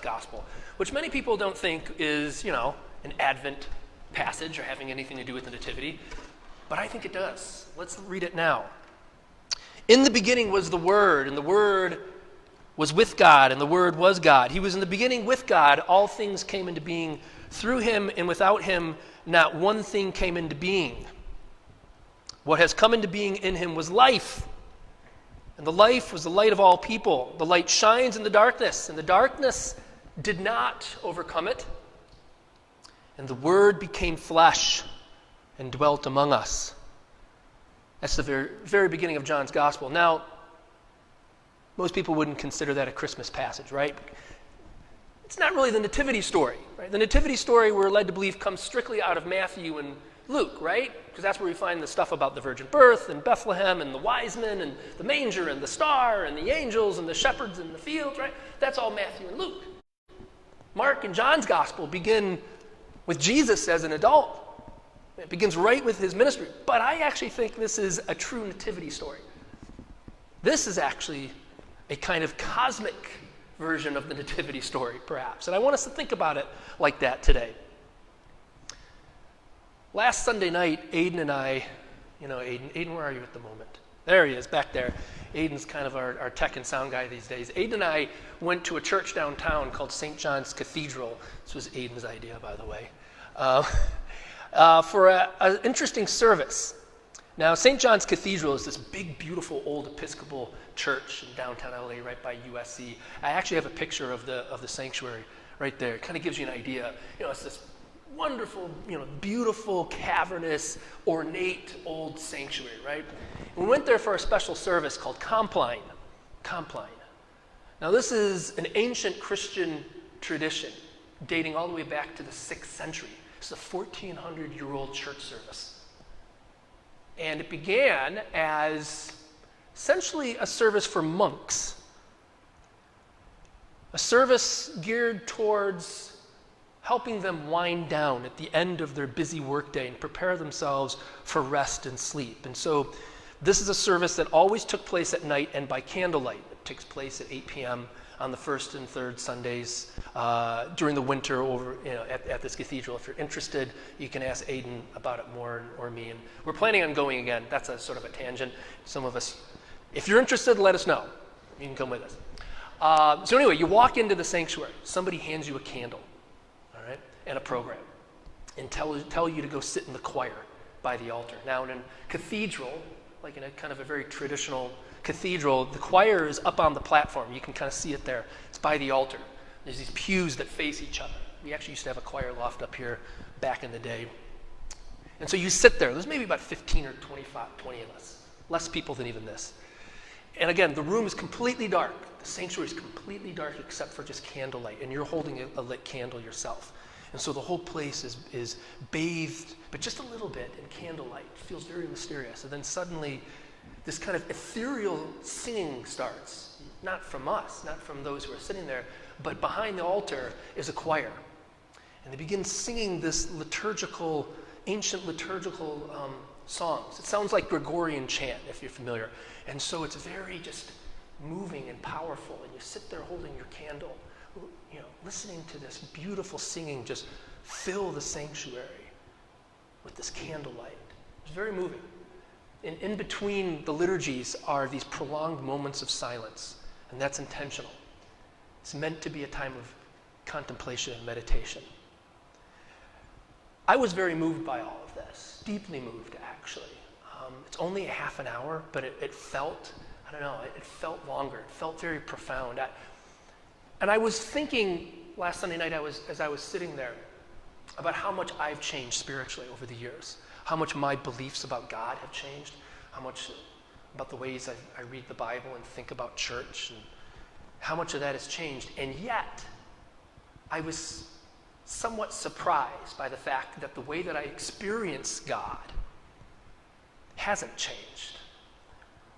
John's Gospel, which many people don't think is, an Advent passage or having anything to do with the Nativity, but I think it does. Let's read it now. In the beginning was the Word, and the Word was with God, and the Word was God. He was in the beginning with God. All things came into being through him, and without him, not one thing came into being. What has come into being in him was life, and the life was the light of all people. The light shines in the darkness, and the darkness did not overcome it. And the Word became flesh and dwelt among us. That's the very, very beginning of John's Gospel. Now, most people wouldn't consider that a Christmas passage, right? It's not really the nativity story, right? The nativity story, we're led to believe, comes strictly out of Matthew and Luke, right? Because that's where we find the stuff about the virgin birth and Bethlehem and the wise men and the manger and the star and the angels and the shepherds in the fields, right? That's all Matthew and Luke. Mark and John's Gospel begin with Jesus as an adult. It begins right with his ministry. But I actually think this is a true nativity story. This is actually a kind of cosmic version of the nativity story, perhaps. And I want us to think about it like that today. Last Sunday night, Aiden and I, Aiden, where are you at the moment? There he is, back there. Aiden's kind of our tech and sound guy these days. Aiden and I went to a church downtown called St. John's Cathedral. This was Aiden's idea, by the way. For an interesting service. Now, St. John's Cathedral is this big, beautiful, old Episcopal church in downtown LA, right by USC. I actually have a picture of the sanctuary right there. It kind of gives you an idea. It's this wonderful, beautiful, cavernous, ornate old sanctuary, right? And we went there for a special service called Compline. Now, this is an ancient Christian tradition dating all the way back to the 6th century. It's a 1,400-year-old church service. And it began as essentially a service for monks, a service geared towards helping them wind down at the end of their busy workday and prepare themselves for rest and sleep. And so this is a service that always took place at night and by candlelight. It takes place at 8 p.m. on the first and third Sundays during the winter over at this cathedral. If you're interested, you can ask Aiden about it more, or me. And we're planning on going again. That's a sort of a tangent. Some of us, if you're interested, let us know. You can come with us. So anyway, you walk into the sanctuary. Somebody hands you a candle, all right, and a program, and tell you to go sit in the choir by the altar. Now, in a cathedral, like in a kind of a very traditional cathedral, the choir is up on the platform. You can kind of see it there. It's by the altar. There's these pews that face each other. We actually used to have a choir loft up here back in the day. And so you sit there. There's maybe about 15 or 20 of us. Less people than even this. And again, the room is completely dark. The sanctuary is completely dark except for just candlelight. And you're holding a lit candle yourself. And so the whole place is bathed, but just a little bit in candlelight. It feels very mysterious. And then suddenly, this kind of ethereal singing starts. Not from us, not from those who are sitting there, but behind the altar is a choir. And they begin singing this ancient liturgical songs. It sounds like Gregorian chant, if you're familiar. And so it's very just moving and powerful. And you sit there holding your candle, listening to this beautiful singing just fill the sanctuary with this candlelight. It's very moving. And in between the liturgies are these prolonged moments of silence, and that's intentional. It's meant to be a time of contemplation and meditation. I was very moved by all of this, deeply moved, actually. It's only a half an hour, but it felt, it felt longer. It felt very profound. And I was thinking last Sunday night as I was sitting there about how much I've changed spiritually over the years, how much my beliefs about God have changed, how much about the ways I read the Bible and think about church, and how much of that has changed. And yet, I was somewhat surprised by the fact that the way that I experience God hasn't changed.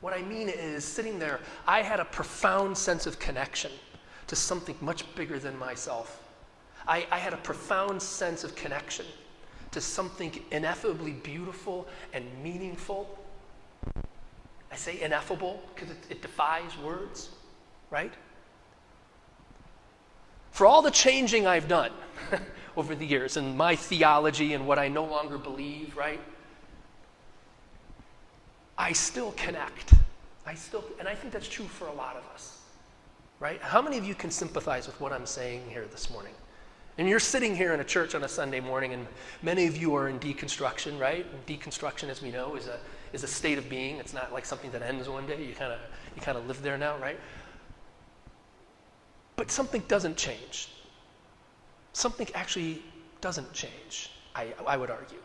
What I mean is, sitting there, I had a profound sense of connection to something much bigger than myself. I had a profound sense of connection to something ineffably beautiful and meaningful. I say ineffable because it defies words, right? For all the changing I've done over the years and my theology and what I no longer believe, right? I still connect. And I think that's true for a lot of us, right? How many of you can sympathize with what I'm saying here this morning? And you're sitting here in a church on a Sunday morning, and many of you are in deconstruction, right? And deconstruction, as we know, is a state of being. It's not like something that ends one day. You kind of live there now, right? But something doesn't change. Something actually doesn't change, I would argue.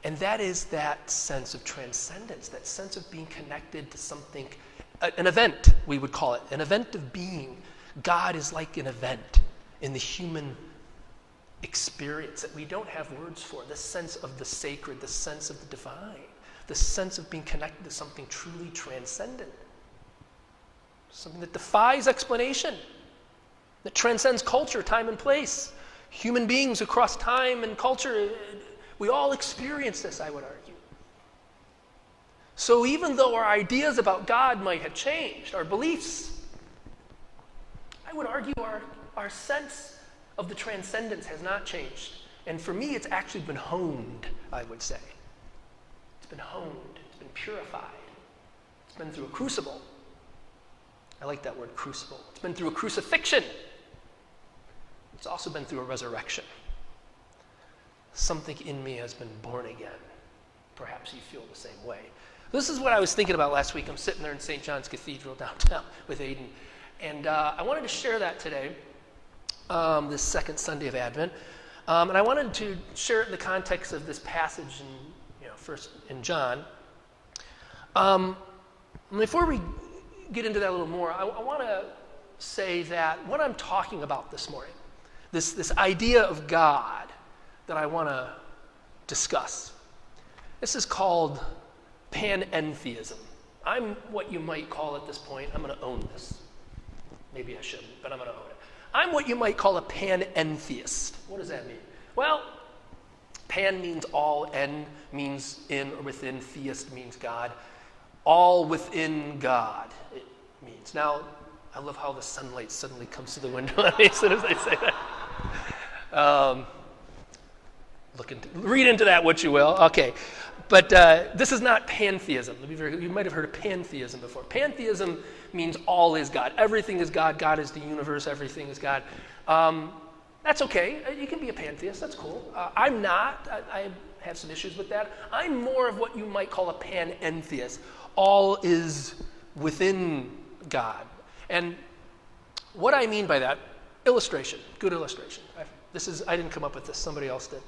And that is that sense of transcendence, that sense of being connected to something, an event, we would call it, an event of being. God is like an event in the human experience that we don't have words for, the sense of the sacred, the sense of the divine, the sense of being connected to something truly transcendent, something that defies explanation, that transcends culture, time, and place. Human beings across time and culture, we all experience this, I would argue. So even though our ideas about God might have changed, our beliefs, I would argue our sense of the transcendence has not changed. And for me, it's actually been honed, I would say. It's been honed. It's been purified. It's been through a crucible. I like that word, crucible. It's been through a crucifixion. It's also been through a resurrection. Something in me has been born again. Perhaps you feel the same way. This is what I was thinking about last week. I'm sitting there in St. John's Cathedral downtown with Aiden. And I wanted to share that today, this second Sunday of Advent. And I wanted to share it in the context of this passage in, first in John. Before we get into that a little more, I want to say that what I'm talking about this morning, this idea of God that I want to discuss, this is called Panentheism. I'm what you might call at this point, I'm going to own this. Maybe I shouldn't, but I'm going to own it. I'm what you might call a panentheist. What does that mean? Well, pan means all, en means in or within, theist means God. All within God, it means. Now, I love how the sunlight suddenly comes to the window on me as soon as I say that. Read into that what you will. Okay. But this is not pantheism. You might have heard of pantheism before. Pantheism means all is God. Everything is God. God is the universe. Everything is God. That's okay. You can be a pantheist. That's cool. I'm not. I have some issues with that. I'm more of what you might call a panentheist. All is within God. And what I mean by that, illustration, good illustration. I didn't come up with this. Somebody else did.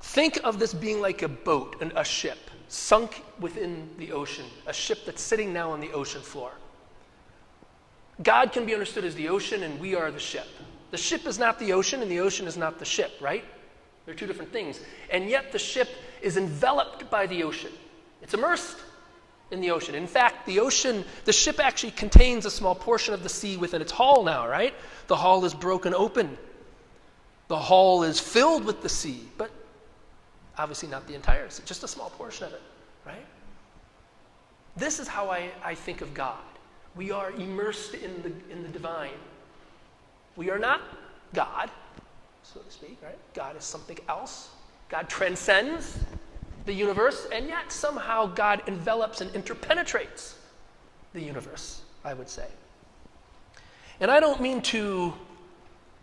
Think of this being like a boat, a ship, sunk within the ocean, a ship that's sitting now on the ocean floor. God can be understood as the ocean, and we are the ship. The ship is not the ocean, and the ocean is not the ship, right? They're two different things. And yet the ship is enveloped by the ocean. It's immersed in the ocean. In fact, the ship actually contains a small portion of the sea within its hull now, right? The hull is broken open. The hull is filled with the sea, but obviously not the entire sea, just a small portion of it, right? This is how I think of God. We are immersed in the divine. We are not God, so to speak, right? God is something else. God transcends the universe, and yet somehow God envelops and interpenetrates the universe, I would say. And I don't mean to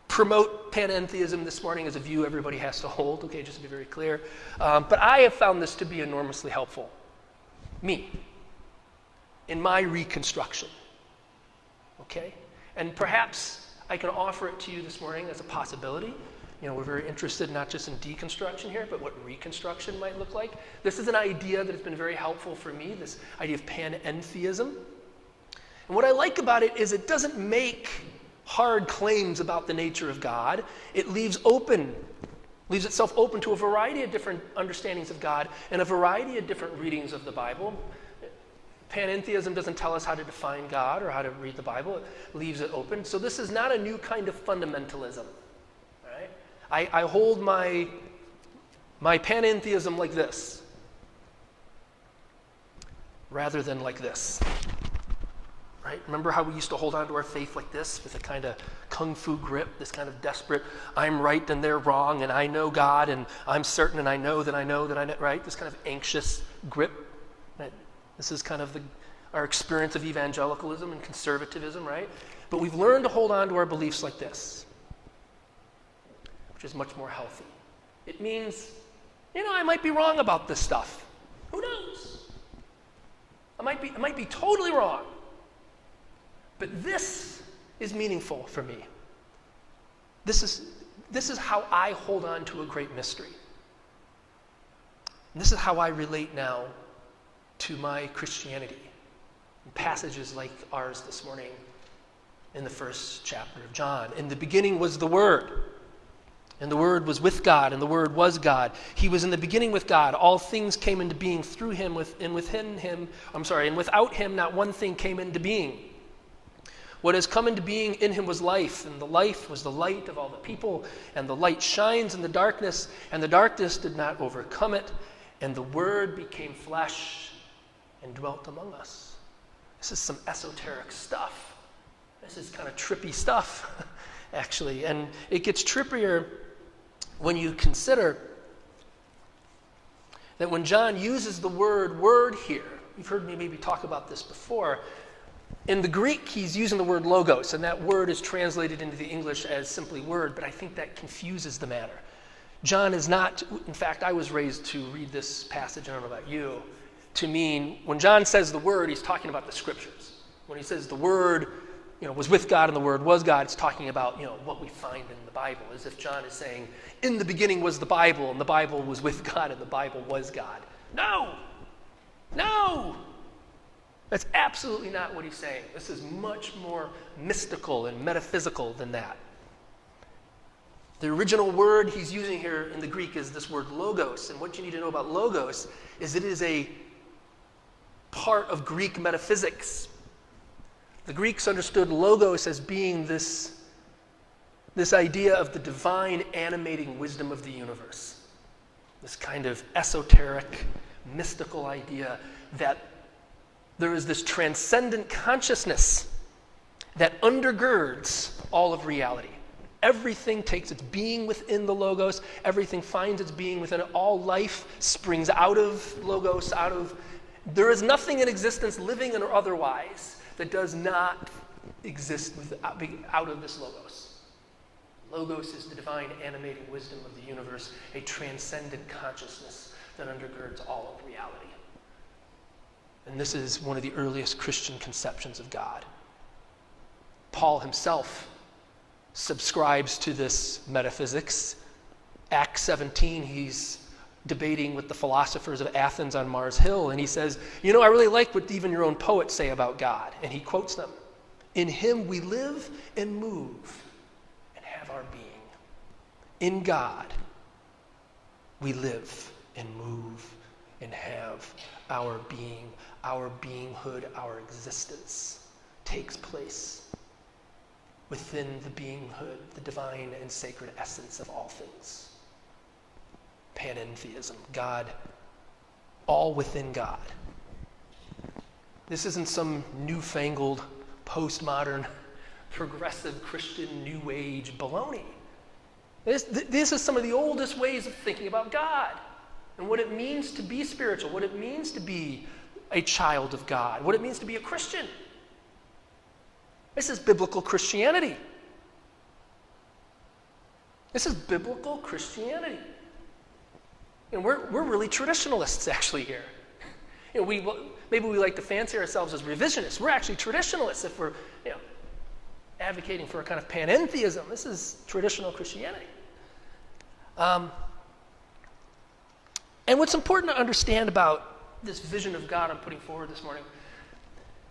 promote panentheism this morning as a view everybody has to hold, okay, just to be very clear. But I have found this to be enormously helpful. Me. In my reconstruction. Okay? And perhaps I can offer it to you this morning as a possibility. We're very interested not just in deconstruction here, but what reconstruction might look like. This is an idea that has been very helpful for me, this idea of panentheism. And what I like about it is it doesn't make hard claims about the nature of God. It leaves itself open to a variety of different understandings of God and a variety of different readings of the Bible. Panentheism doesn't tell us how to define God or how to read the Bible. It leaves it open. So this is not a new kind of fundamentalism. Right? I hold my panentheism like this rather than like this. right? Remember how we used to hold on to our faith like this, with a kind of kung fu grip, this kind of desperate, I'm right and they're wrong, and I know God, and I'm certain, and I know that I know that I know, right? This kind of anxious grip. Right? This is kind of our experience of evangelicalism and conservatism, right? But we've learned to hold on to our beliefs like this, which is much more healthy. It means, I might be wrong about this stuff. Who knows? I might be totally wrong. But this is meaningful for me. This is how I hold on to a great mystery. And this is how I relate now to my Christianity. In passages like ours this morning in the first chapter of John. In the beginning was the Word, and the Word was with God, and the Word was God. He was in the beginning with God. All things came into being through him, and without him not one thing came into being. What has come into being in him was life, and the life was the light of all the people, and the light shines in the darkness, and the darkness did not overcome it, and the Word became flesh and dwelt among us. This is some esoteric stuff. This is kind of trippy stuff, actually, and it gets trippier when you consider that when John uses the word here, you've heard me maybe talk about this before. In the Greek, he's using the word logos, and that word is translated into the English as simply word, but I think that confuses the matter. John is not, in fact, I was raised to read this passage, I don't know about you, to mean, when John says the word, he's talking about the scriptures. When he says the word, was with God and the Word was God, it's talking about, what we find in the Bible, as if John is saying, in the beginning was the Bible, and the Bible was with God, and the Bible was God. No! That's absolutely not what he's saying. This is much more mystical and metaphysical than that. The original word he's using here in the Greek is this word logos, and what you need to know about logos is it is a part of Greek metaphysics. The Greeks understood logos as being this idea of the divine animating wisdom of the universe. This kind of esoteric, mystical idea that there is this transcendent consciousness that undergirds all of reality. Everything takes its being within the logos. Everything finds its being within it. All life springs out of logos, there is nothing in existence, living or otherwise, that does not exist out of this logos. Logos is the divine animating wisdom of the universe, a transcendent consciousness that undergirds all of reality. And this is one of the earliest Christian conceptions of God. Paul himself subscribes to this metaphysics. Acts 17, he's debating with the philosophers of Athens on Mars Hill, and he says, I really like what even your own poets say about God. And he quotes them. In him we live and move and have our being. In God we live and move and have our being. Our beinghood, our existence takes place within the beinghood, the divine and sacred essence of all things. Panentheism, God, all within God. This isn't some newfangled, postmodern, progressive Christian New Age baloney. This is some of the oldest ways of thinking about God and what it means to be spiritual, what it means to be a child of God, what it means to be a Christian. This is biblical Christianity. This is biblical Christianity. And we're really traditionalists actually here. Maybe we like to fancy ourselves as revisionists. We're actually traditionalists if we're advocating for a kind of panentheism. This is traditional Christianity. And what's important to understand about this vision of God I'm putting forward this morning,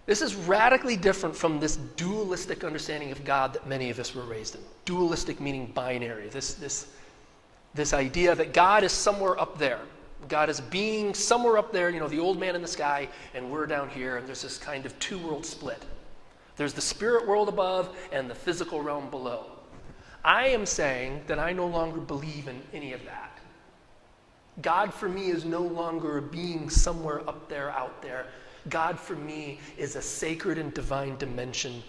this is radically different from this dualistic understanding of God that many of us were raised in. Dualistic meaning binary. This idea that God is somewhere up there. God is being somewhere up there, the old man in the sky, and we're down here, and there's this kind of two-world split. There's the spirit world above and the physical realm below. I am saying that I no longer believe in any of that. God for me is no longer a being somewhere up there, out there. God for me is a sacred and divine dimension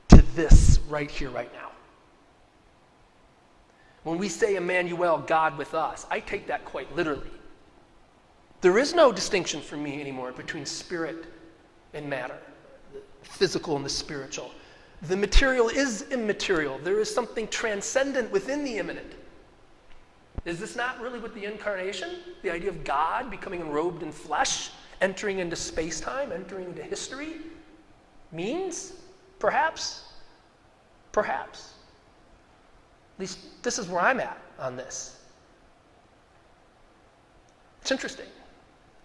to this right here, right now. When we say Emmanuel, God with us, I take that quite literally. There is no distinction for me anymore between spirit and matter, the physical and the spiritual. The material is immaterial. There is something transcendent within the immanent. Is this not really what the incarnation, the idea of God becoming enrobed in flesh, entering into space-time, entering into history, means? Perhaps. Perhaps. At least this is where I'm at on this. It's interesting.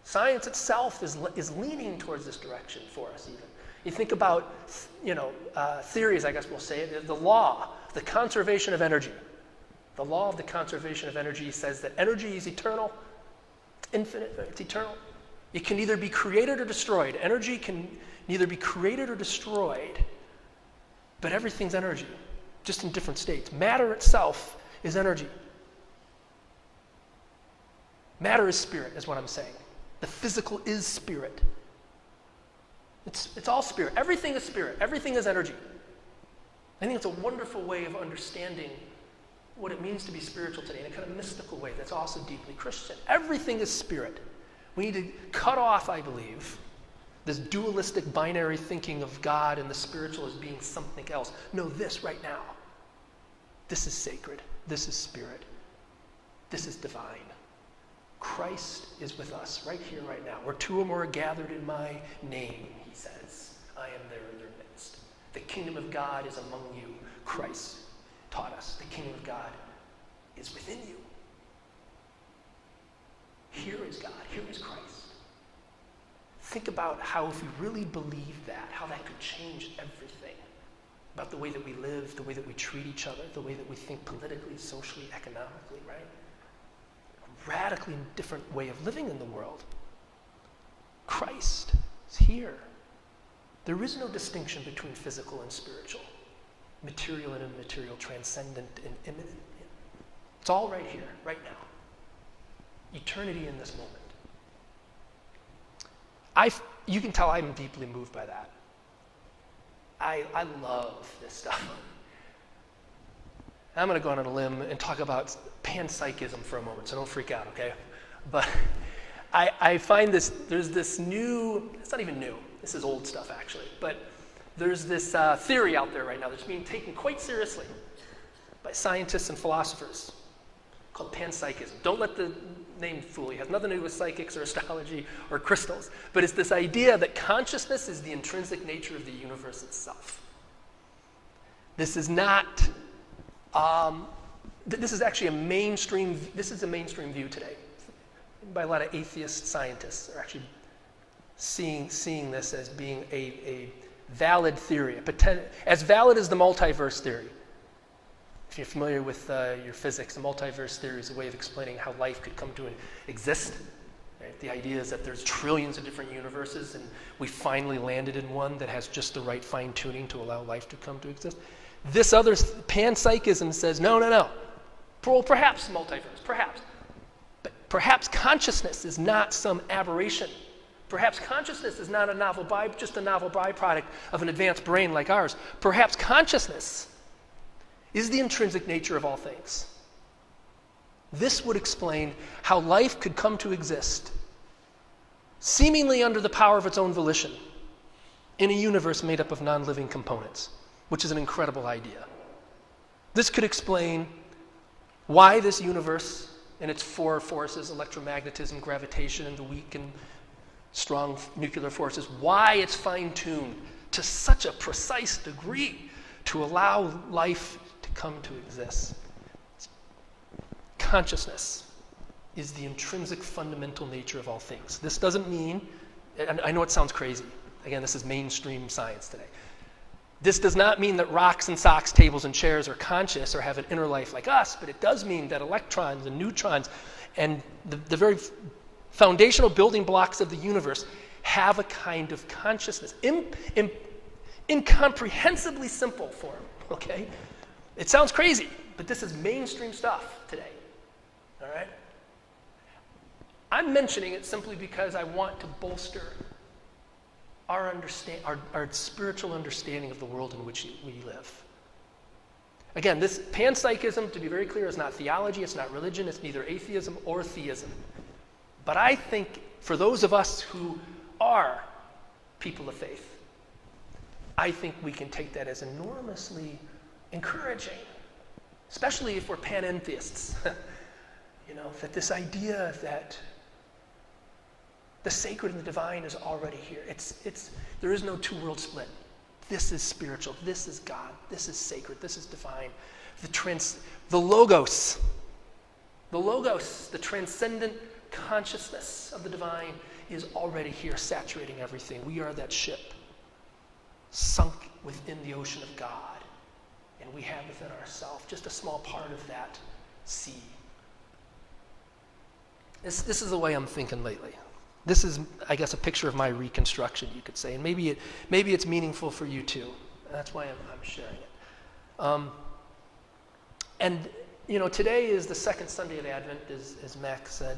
Science itself is leaning towards this direction for us even. You think about, theories, I guess we'll say it, the law, the conservation of energy. The law of the conservation of energy says that energy is eternal, infinite, it's eternal. It can either be created or destroyed. Energy can neither be created or destroyed, but everything's energy, just in different states. Matter itself is energy. Matter is spirit, is what I'm saying. The physical is spirit. It's all spirit. Everything is spirit. Everything is energy. I think it's a wonderful way of understanding what it means to be spiritual today in a kind of mystical way that's also deeply Christian. Everything is spirit. We need to cut off, I believe, this dualistic binary thinking of God and the spiritual as being something else. No, this right now. This is sacred. This is spirit. This is divine. Christ is with us right here, right now. Where two or more are gathered in my name, he says, I am there in their midst. The kingdom of God is among you. Christ taught us. The kingdom of God is within you. Here is God. Here is Christ. Think about how, if we really believe that, how that could change everything about the way that we live, the way that we treat each other, the way that we think politically, socially, economically, right? A radically different way of living in the world. Christ is here. There is no distinction between physical and spiritual, material and immaterial, transcendent and immanent. It's all right here, right now. Eternity in this moment. You can tell I'm deeply moved by that. I love this stuff. I'm going to go on a limb and talk about Panpsychism for a moment, so don't freak out, okay? But I find there's this new, it's not even new, this is old stuff actually, but there's this theory out there right now that's being taken quite seriously by scientists and philosophers called Panpsychism. Don't let the name fool you. It has nothing to do with psychics or astrology or crystals, but it's this idea that consciousness is the intrinsic nature of the universe itself. This is not, this is actually a mainstream view today by a lot of atheist scientists. Are actually seeing this as being a valid theory, as valid as the multiverse theory. If you're familiar with your physics, the multiverse theory is a way of explaining how life could come to exist. Right? The idea is that there's trillions of different universes, and we finally landed in one that has just the right fine-tuning to allow life to come to exist. This other Panpsychism says, no. Well, perhaps multiverse, perhaps. But perhaps consciousness is not some aberration. Perhaps consciousness is not just a novel byproduct of an advanced brain like ours. Perhaps consciousness is the intrinsic nature of all things. This would explain how life could come to exist, seemingly under the power of its own volition, in a universe made up of non-living components, which is an incredible idea. This could explain why this universe and its four forces, electromagnetism, gravitation, and the weak and strong nuclear forces, why it's fine-tuned to such a precise degree to allow life to come to exist. Consciousness is the intrinsic fundamental nature of all things. This doesn't mean, and I know it sounds crazy, again, this is mainstream science today. This does not mean that rocks and socks, tables and chairs are conscious or have an inner life like us, but it does mean that electrons and neutrons and the very foundational building blocks of the universe have a kind of consciousness. Incomprehensibly simple form, okay? It sounds crazy, but this is mainstream stuff today, all right? I'm mentioning it simply because I want to bolster our spiritual understanding of the world in which we live. Again, this panpsychism, to be very clear, is not theology, it's not religion, it's neither atheism or theism. But I think for those of us who are people of faith, I think we can take that as enormously encouraging, especially if we're panentheists. That this idea that the sacred and the divine is already here. There is no two-world split. This is spiritual. This is God. This is sacred. This is divine. The logos, the transcendent consciousness of the divine is already here, saturating everything. We are that ship sunk within the ocean of God, and we have within ourselves just a small part of that sea. This is the way I'm thinking lately. This is, I guess, a picture of my reconstruction, you could say, and maybe it's meaningful for you too. That's why I'm sharing it. Today is the second Sunday of Advent, as Mac said,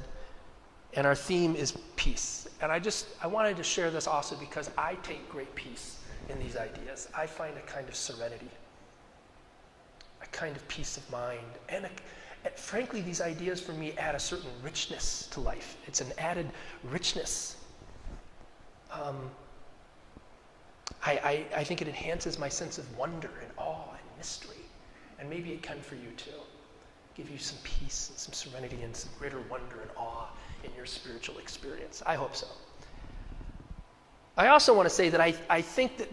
and our theme is peace. And I wanted to share this also because I take great peace in these ideas. I find a kind of serenity, a kind of peace of mind, and frankly, these ideas for me add a certain richness to life. It's an added richness. I think it enhances my sense of wonder and awe and mystery. And maybe it can for you too. Give you some peace and some serenity and some greater wonder and awe in your spiritual experience. I hope so. I also want to say that I think that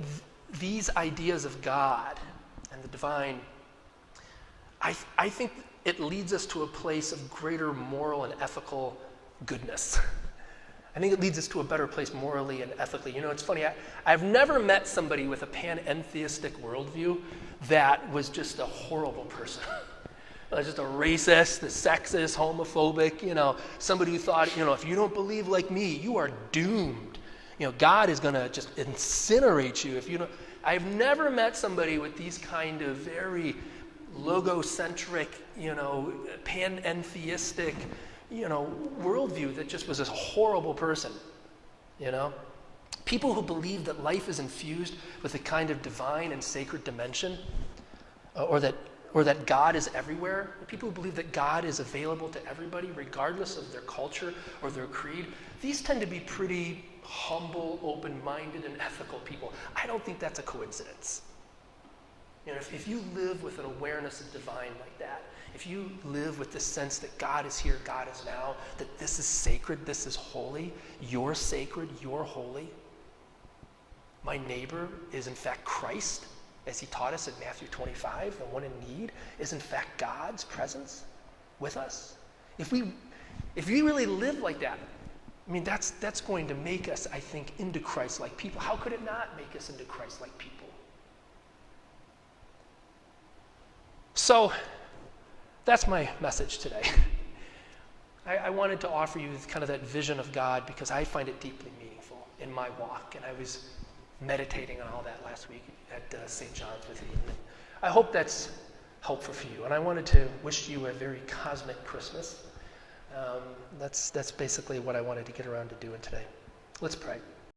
these ideas of God and the divine, I think it leads us to a place of greater moral and ethical goodness. I think it leads us to a better place morally and ethically. It's funny, I've never met somebody with a panentheistic worldview that was just a horrible person. Just a racist, a sexist, homophobic, somebody who thought, if you don't believe like me, you are doomed. God is going to just incinerate you if you don't. I've never met somebody with these kind of very logocentric, panentheistic, worldview that just was this horrible person, People who believe that life is infused with a kind of divine and sacred dimension, or that God is everywhere. People who believe that God is available to everybody, regardless of their culture or their creed, these tend to be pretty humble, open-minded, and ethical people. I don't think that's a coincidence. If you live with an awareness of divine like that, if you live with the sense that God is here, God is now, that this is sacred, this is holy, you're sacred, you're holy. My neighbor is in fact Christ, as he taught us in Matthew 25, the one in need is in fact God's presence with us. If we really live like that, that's going to make us, I think, into Christ-like people. How could it not make us into Christ-like people? So, that's my message today. I wanted to offer you kind of that vision of God because I find it deeply meaningful in my walk, and I was meditating on all that last week at St. John's with Eden. I hope that's helpful for you, and I wanted to wish you a very cosmic Christmas. That's basically what I wanted to get around to doing today. Let's pray.